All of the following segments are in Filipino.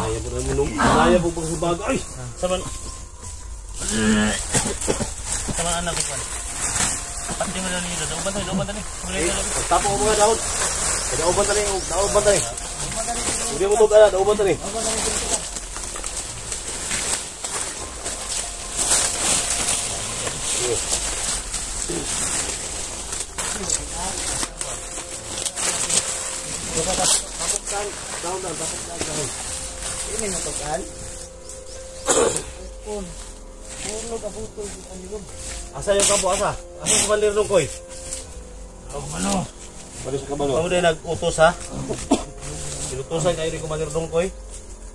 Kaya po na munong. Kaya po pagsubag. Ay! Sama anak ko pa. Pati mo lang nito. Dauban tali. Tapo ko mga daon. Dauban tali. Hindi mo ito ka. Dauban tali. Daon. Ini mo tokan. Pun. Puno ka puto ang ligom. Asa yung kampo, asa? Asa yung kabandir nung koy? Ano? Balik sa kabalo. Kamu din nag-utos ha? Sinutusan kayo rin kabandir nung koy?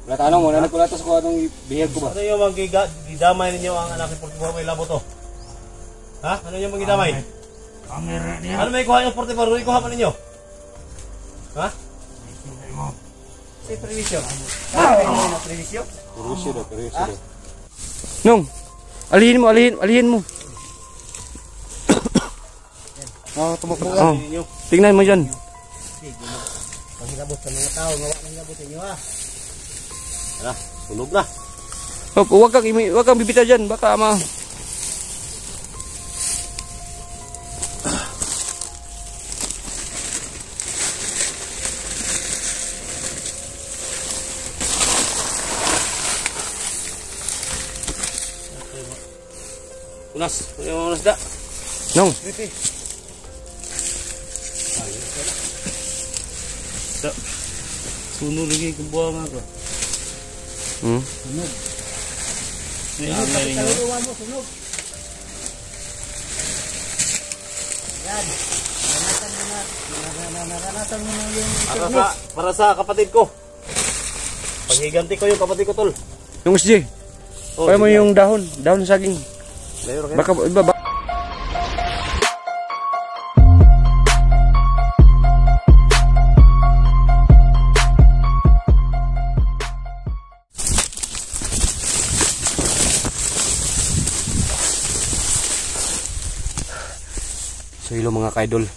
Wala tanong mo, nagkulatas ko anong bihag ko ba? Ano yung magidamay ninyo ang anak ni Portifor may labo to? Ha? Ano yung magidamay? Camera niya. Ano may kuha yung Portifor? Ano yung kuha pa ninyo? Ha? Sa previsyo. Ano previsyo? Perusyo daw. Nung, alihin mo. Tumakbo ka. Tingnan mo dyan. Pagilabot sa mga tao, ngawa nang gabutin niyo ha. Ano? Sunog na. Huwag kang bibitaw dyan. Baka Unas da. Nung. Suno lagi ke buang ako. Sunog. May niyo. Sunog. Yan. Naranasan mo na yung Para sa kapatid ko. Paghiganti ko yung kapatid ko tol. Yung SJ. Kaya mo yung dahon ng saging. Baka iba ba? So hello mga ka-idol,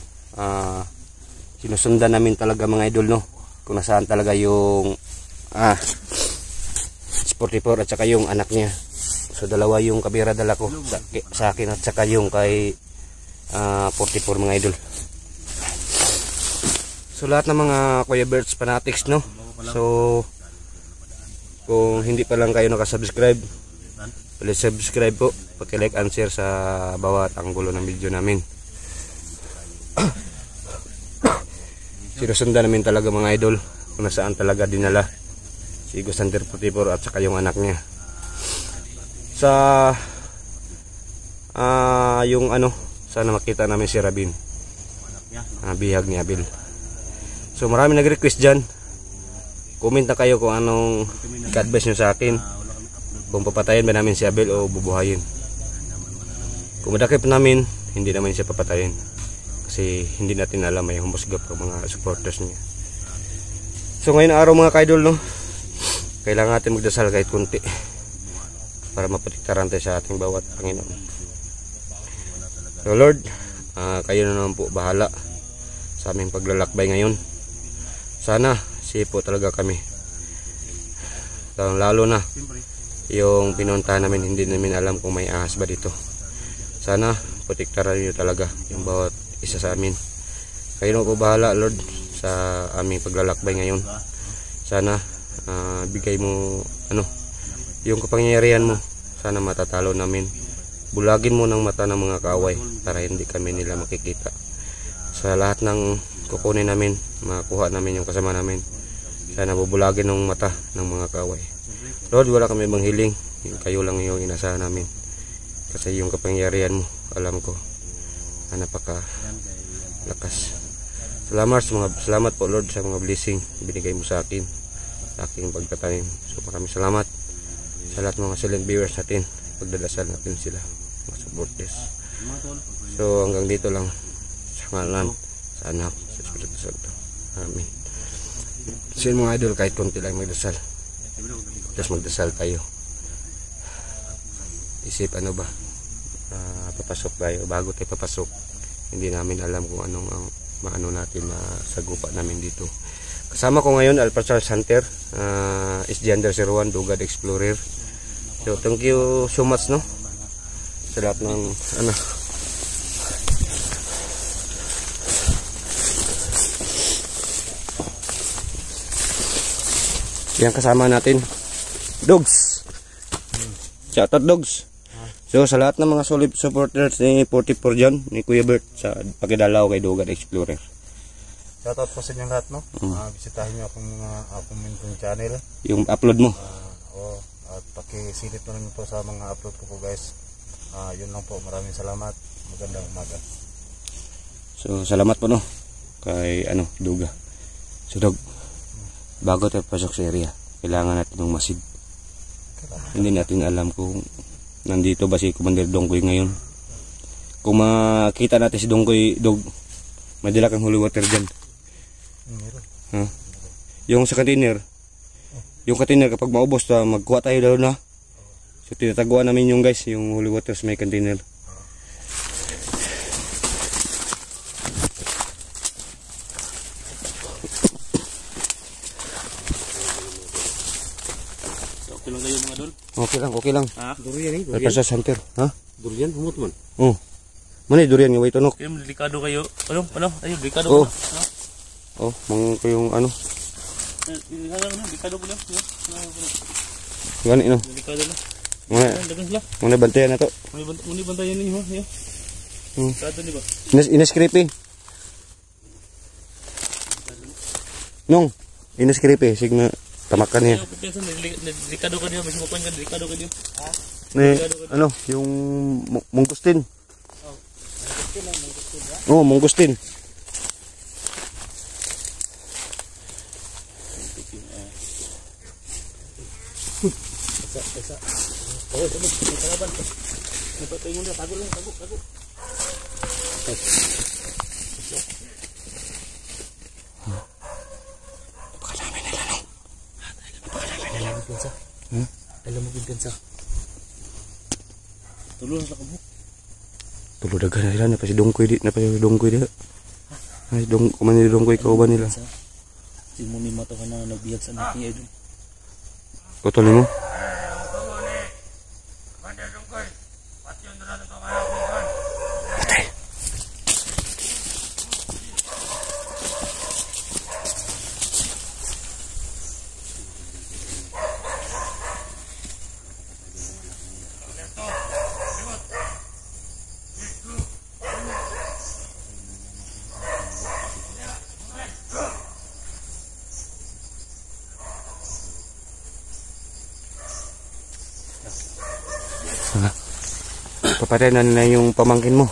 sinusundan namin talaga mga idol no, kung nasaan talaga yung 44 at saka yung anak niya. So dalawa yung kamera dala ko sa akin at saka yung kay 44 mga idol. So lahat ng mga Kuya Berts fanatics no, so kung hindi pa lang kayo nakasubscribe, please subscribe po, paki-like and share sa bawat anggulo ng video namin. Sinusundan namin talaga mga idol kung nasaan talaga dinala si Ghost Hunter 44 at saka yung anak niya sa yung sana makita namin si Rabin, bihag ni Abel. So marami nag-request dyan, comment na kayo kung anong advice nyo sa akin, kung papatayin ba namin si Abel o bubuhayin. Kung madakip namin, hindi naman siya papatayin kasi hindi natin alam may humusgap ng mga supporters niya. So ngayon araw mga ka-idol no, kailangan natin magdasal kahit kunti para maprotektahan tayo sa ating bawat Panginoon. So Lord, kayo na naman po bahala sa aming paglalakbay ngayon. Sana safe po talaga kami, lalo na yung pinuntahan namin, hindi namin alam kung may ahas ba dito. Sana protektahan niyo talaga yung bawat isa sa amin. Kayo na po bahala Lord sa aming paglalakbay ngayon. Sana bigay mo yung kapangyarihan mo, sana matatalo namin. Bulagin mo ng mata ng mga kaaway para hindi kami nila makikita. Sa lahat ng kukunin namin, makuha namin yung kasama namin, sana bubulagin ng mata ng mga kaaway. Lord, wala kami bang hiling, kayo lang yung inasahan namin. Kasi yung kapangyarihan mo, alam ko, napaka lakas. Salamat po Lord sa mga blessing binigay mo sa akin, sa aking pagtatanim. So maraming salamat sa lahat ng mga silent viewers natin, pagdadasal natin sila, mga supporters. So hanggang dito lang, sa ngalan sa anak, sa Espiritu Santo. Amen. So mga idol, kahit konti lang magdasal, just magdasal tayo. Isip papasok tayo. Bago tayo papasok, hindi namin alam kung anong ang maano natin na sagupa namin dito. kasama ko ngayon Alpha Charles Hunter, SG_01 Dugad Explorer. So thank you so much no sa lahat ng ano. Yan kasama natin Dogs. Shoutout Dogs. So sa lahat ng mga solid supporters ni 44 dyan, ni Kuya Bert sa pagdalaw kay Dugad Explorer. Shoutout po sa inyong lahat, no? Bisitahin nyo akong mga channel. Yung upload mo. At pakisilip na rin po sa mga upload ko po guys. Yun lang po, maraming salamat. Magandang umaga. So salamat po no kay ano Duga. So Dog, bago tayo pasok sa area, kailangan natin ng masid. Hindi natin alam kung nandito ba si Commander Dongkoy ngayon. Kung makita natin si Dongkoy, Dog, may dala kang holy water dyan. Huh? Yung sa container, yung container kapag maubos ta, magkuha tayo daw na. So tinataguan namin yung guys, yung holy water sa may container. Okay lang kayo mga dol? Okay lang. Ha? Durian eh. Alpha Charles Hunter, ha? Durian, humot man. Oh. Mana durian nga way tunok? Kayo delikado kayo. Ano? Ayun, delikado Oh. ko na. Oh, mang ko yung ano. Delikado ko lang. Gani no. Delikado lang. Muna, Dagan sila. muna bantayan na to. Muni bantayan ninyo. Delikado di ba? Inas creepy. Nong, inas creepy signa tamakan niya. Delikado ka niyo, may sumakuan ka, delikado ka niyo. Ni ano, yung mungkustin. Oh, mungkustin. Alam mo gansa. Tulong sa kabuk. Tulo dagan na sila na pa si Dongkoy di, na pa si Dongkoy di. Ay kuman ni Dongkoy kauban nila. Si Muni mato ka na nagbihag sa anak niya doon. Kotol mo. Papatay na yung pamangkin mo.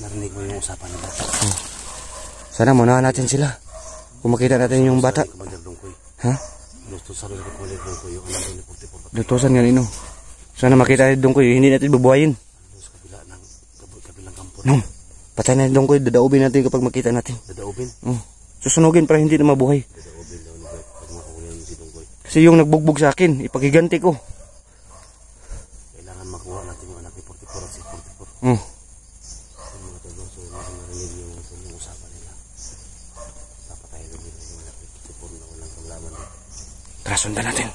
Narinig mo yung usapan ng bata. Sana maunahan natin sila. Kung makita natin yung bata. Commander Dongkoy. Ha? Lutusan rin ko Commander Dongkoy yung alam ni 44. Lutusan nga nino. Sana makita natin Dongkoy, hindi natin bubuhayin. Sa kabila ng kabilang kampo. No. Patay na yung Dongkoy, dadaubin natin kapag makita natin. Dadaubin? Susunugin para hindi na mabuhay. Dadaubin daw ni Bert. Pag makakuha mo si Dongkoy. Kasi yung nagbugbog sa akin, ipagiganti ko. Kailangan makuha natin yung anak ni 44 at si 44. Oh. Yung mga tulong, so narinig yung usapan nila. Papatayin nila yung anak ni 44 na walang kamlaman. Tara, sundan natin.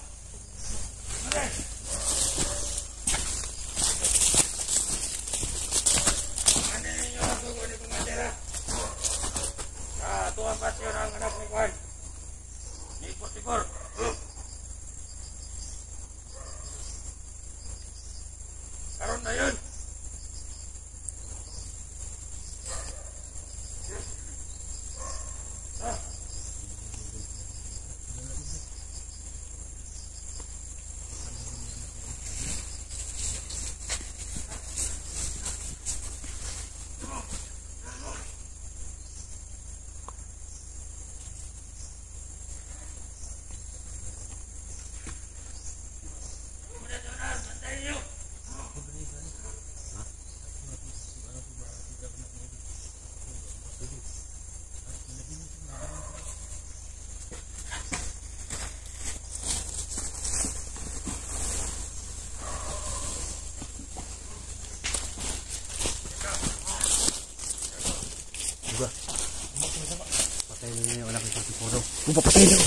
Papatayin daw.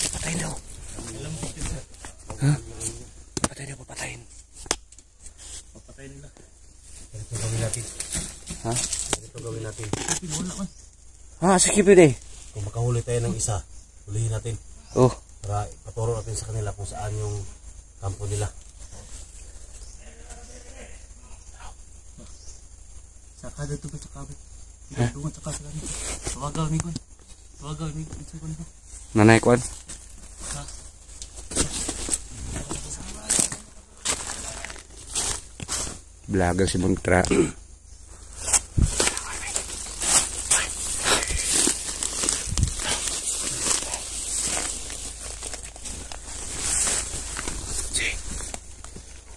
Papatayin daw. Ha? Papatayin daw, papatayin. Papatayin nila. Ito gawin natin. Ha? Ito gawin natin. Ha, sige pwede. Kung makahuli tayo ng isa, hulihin natin. Oh. Para ipaturo natin sa kanila kung saan yung kampo nila. Saka dito ba sa kabit? Tungan sa kabit. Tawagal mi ko. Tawagal mi ko. Nanay Kwan. Vlogger si Montra.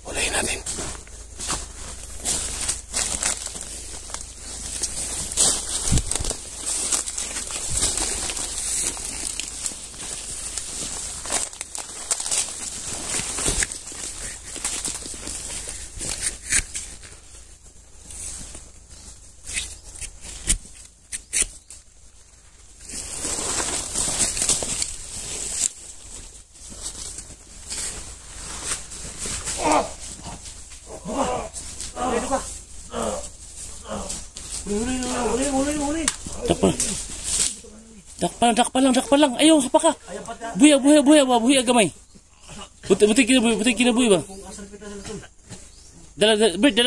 Ulayin natin. Dakpa lang. Ayaw, sapa ka. Buya gamay. Buti kinabuhi ba? Dala, Bert.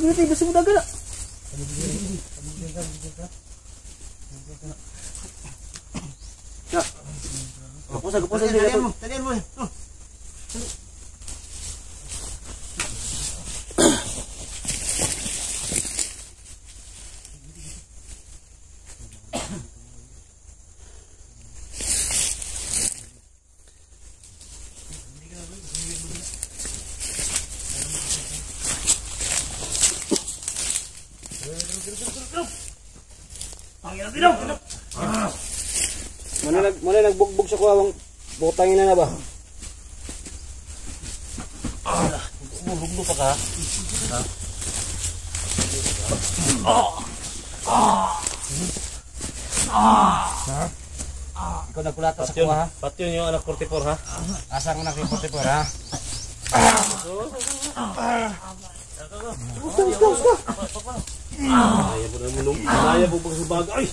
Guliti, basta mo daga na. Kapusa, talian mo. Muna nagbugbog sa kuwawang butangin na ba? Buglo pa ka. Ikaw nagkulata sa kuwa ha? Pati yun yung anak 44 ha? Asang anak yung 44 ha? Naya po sa bagay.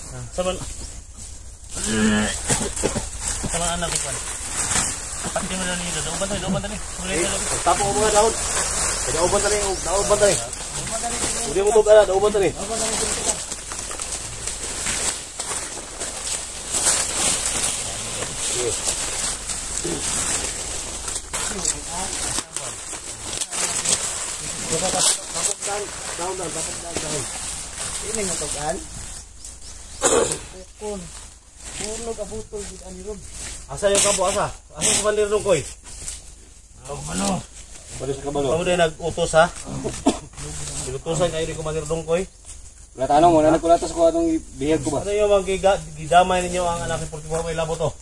Sama anak ko pa. Pati mo na nito. Dauban tali. Tapo ko mga daon. Dauban tali. Hindi mo tugala, dauban tali. Daon. Ini nga tugan. Ukon. Puro kabutol gid ani ron. Asa yung kampo, asa? Asa yung kabalir nung koy? Ano? Balik sa kabalo. Kamu din nag-utos ha? Inutusan kayo din kumalir nung koy? Wala tanong mo na nagkulata sa kuwa tong bihag ko ba? Ano yung mga gidamay ninyo ang anak ng 44 may labo to?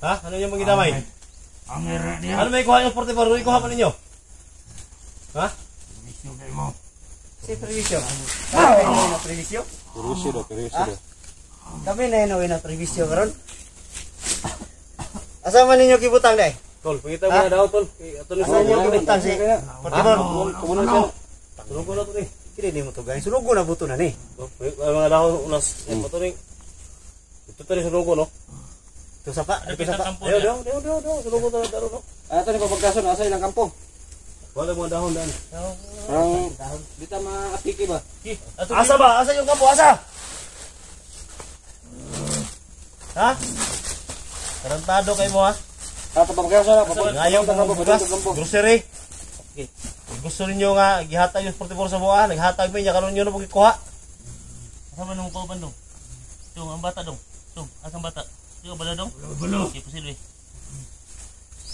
Ha? Ano yung mga gidamay? Ano may kuha yung 44? Ano yung kuha pa ninyo? Ha? Si previsyo. Kami na na previsyo. Perusyo do. Kami na na previsyo karon. Asa man ninyo kibutang dai? Tol, pagkita mo na daw, tol. Ito na Asa ninyo kibutang si 44. Kumunan siya. Tulog ko na ito eh. Kini ni mo to guys. Sunog na buto na ni. Mga dahon unas. Ito ito rin. Ito ito rin sunog ko, no? To sapa, Dito sa kampo Ayaw, niya. daw. Sunog ko talaga daw, no? Ato ni papagkaso na asa ilang kampo. Wala mga dahon daan. Ang dito maatiki ba? Asa ba? Asa yung kampo? Asa? Ha? Tarantado kayo mo ha? Tatabang kaya sana. Ngayon kung bugas, grocery. Okay. Gusto ninyo nga gihatag yung 44 sa buwan, naghatag mi nya karon nyo na pagikuha. Sama nung kauban dong. Tung ang bata dong. Tung, asang bata. Tung bala dong. Balo. Okay, pusil we.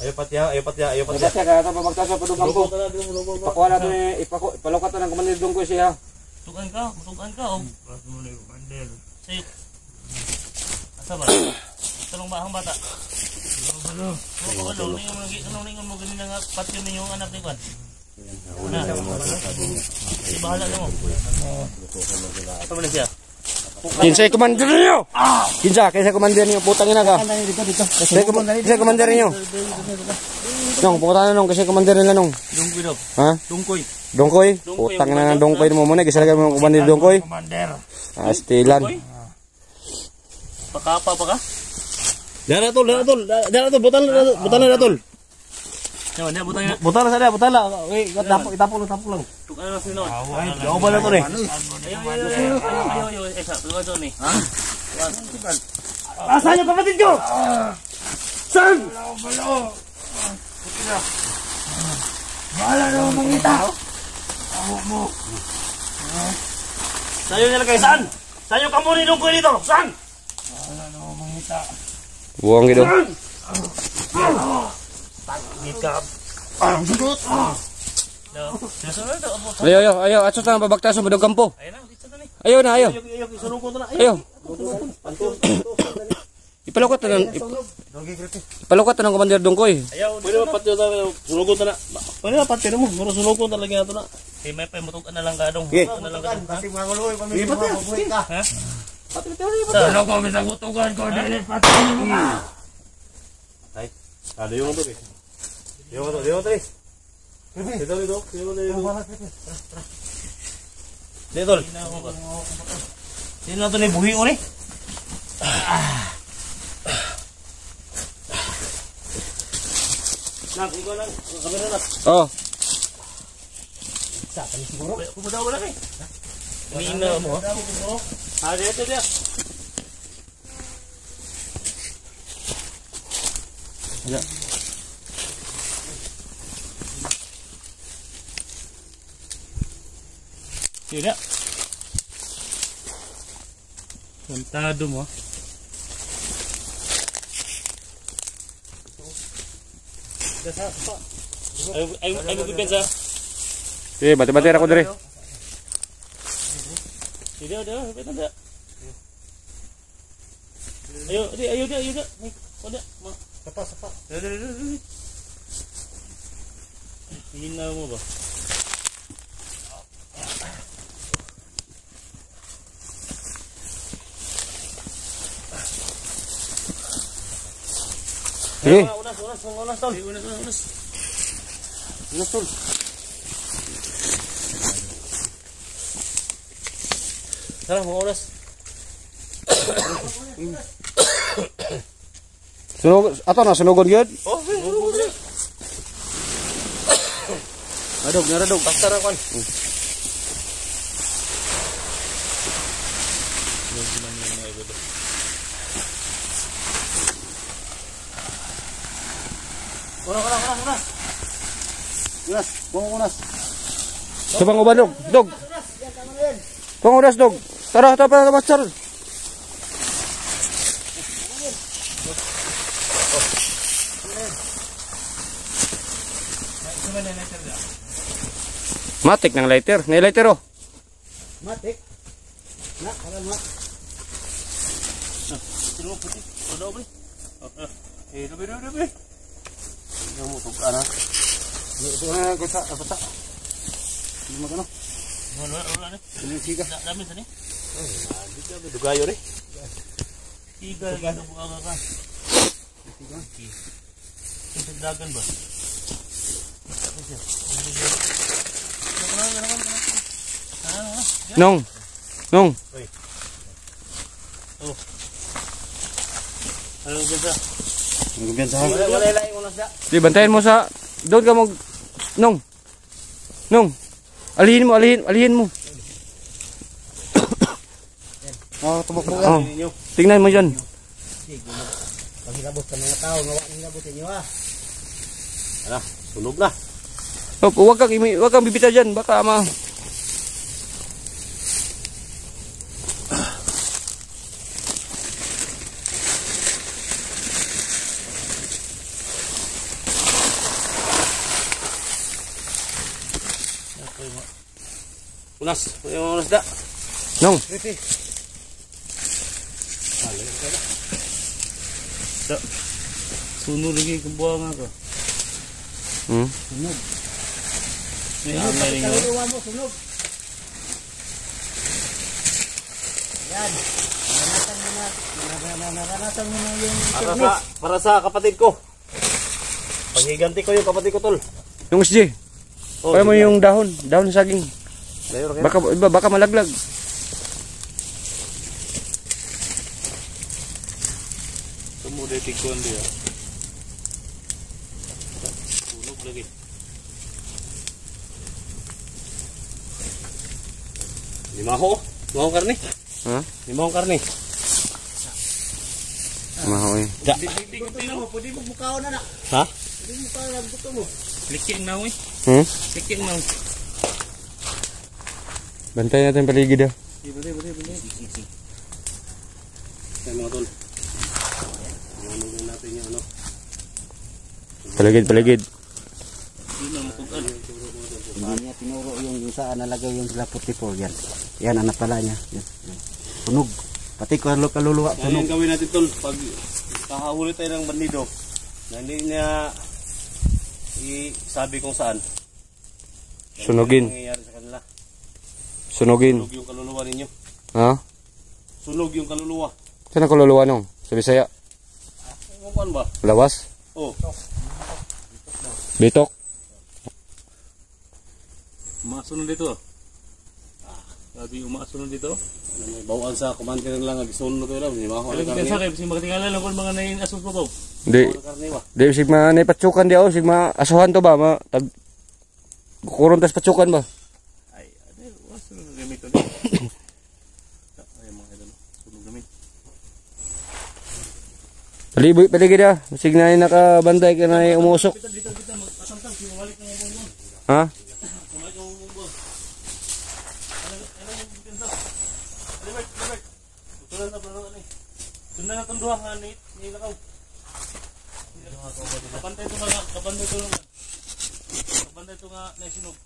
Ayo patya. Kaya kaya tapos magtaso pa doon kampo. Ipakuha natin ipalukat na ng kumandir doon ko siya. Tukan ka oh. Sayo. Asa ba? Talong ba ang bata? Balo. Balo. Ningon mo ganun nga patyo ninyo ang anak ni Kwan. Bahala na mo. Ito mo na siya. Kinsay komandir niyo. Kinsay komandir niyo putang ina ka. Kinsay komandir niyo. Nong pumunta na nong kasi komandir nila nong. Dungkoy daw. Ha? Dongkoy. Putang na ng dongkoy mo muna kasi lagi mo komandir dongkoy. Astilan. Pakapa pa ka? Dara tol, butan na tol. Naman, dia butang na. Butan na sa dia, butan na. Okay, itapo lang. Tukan na sino. Jauh ba na to ni? Ayo, esa, tukan to ni. Ha? Asan yung kapatid ko? Saan? Balo. Bahala na mangita. Mo. Sayo niya kay saan? Sayo ka mo ni Dungkoy dito. Saan? Bahala na mangita. Buang gitu. Ikap. Sugot. Ayo, ato ta babaktaso mo dog kampo. Ayun na, dito na ni. Ayo na, ayo. Ayo, isuruko to na. Ayo. Ipalukot na ng komandir dongkoy. Ayaw, Pwede ba patyo tayo? Sulukon to na. Pwede ba patyo mo? Muro sulukon talaga na to na. eh may pamutukan na lang ka dong. Okay. Na lang ka dong. Kasi mga nguloy, pamilya mo, mabuhay ka. Ha? Ano ko misagutukan ko dili pati mo ka. Ay, ada yung to eh. Yung to eh. Dito. Dito. Sino na to ni buhi ko ni? Nak, ikaw lang. Kamera na. Oh, Pumunta wala kay. Mina mo. Ah, dito dia. ya. Tidak. Sentado mo. Ay magbibensa. Sige, bati-bati ako dire. Tidak ada, betul tak? Ayo dia. Ada. Sapa. Hina mo ba? Sige. Unas tol. Unas tol. Tara, mga unas. Sunog, ato na sunugon gyud. Oh, Nadog. basta ra kwan. Unas. Subang uban dog. Panguras dog. Tara pa master. Matik ng lighter. May lighter oh. Matik. Sino puti? Odo bri. Dobe. Yang mo tug ana. Ito na ko sa apa sa. Hindi magano. Wala na. Ini siga. Dami sa ni. Dugayo ri. Tiga ka buka ka. Tiga. Dagan ba? Nong. Ano ganda? Magbiyansa. Wala laing unas da. Di bantayan mo sa doon ka mag Nong. Alihin mo. Oh, tumakbo Oh. Tingnan mo diyan. hilabot sa mga tao, ngawa ng hilabot inyo ha. Ala, sunog na. Oh, wag kang bibitaw dyan, baka Unas, yung unas da. Nong, Sunod lagi ke buang ako. hmm? May amay ninyo. Kaluluwa mo, sunog. Yan. Naranasan mo na yung para sa kapatid ko. Panghiganti ko yung kapatid ko, tol. Yung SJ, kaya mo yung dahon ng saging. Dayor kayo. Baka malaglag. Kemudian tikuan dia. Sunog lagi. Limaho karne. Ha? Limaho karne. Mahoy. Da. Pwede mo bukaw na na. Ha? Pwede mo bukaw na buto mo. Liking na eh. Hmm? Liking na. Bantay natin paligid ah. Balik. Yan mga tol. Ano natin yung ano. Paligid. Hindi na makugan. Hindi niya tinuro yung saan nalagay yung sila 44 yan. Yan anak pala niya. Yan. Tunog. Pati kaluluwa Ano tunog. yung gawin natin tol? Pag kahahuli tayo ng bandido na hindi niya isabi kung saan. Sunugin. Ano nangyayari sa kanila? Sunugin. Sunog yung kaluluwa ninyo. Ha? Sunog yung kaluluwa. Saan ako luluwa nung? Sa Bisaya? Ano ba? Lawas? Oh. Bitok? Umasunod dito. Lagi umasunod dito. Bawaan sa commander lang nagsunod ko lang. Di ba ako Alam ko sa kasi magatingalan lang kung mga naing asus po. Di. karne ba? Di sigma naipatsukan di ako. Sigma asuhan to ba? Kukurong tas patsukan ba? Ay, ada wasunod gamit to. Ay mga idol. Sunog namin. Paligid ah. Sig na nakabantay ka na umusok. Dito mag-asantang bumalik ng bumbong. Ha? Bumalik ng bumbong. Ano yung pinto? Alibert. Tutulan na bro ni. Sundan na tunduhan nga ni lakaw. Kapantay to nga na sinog.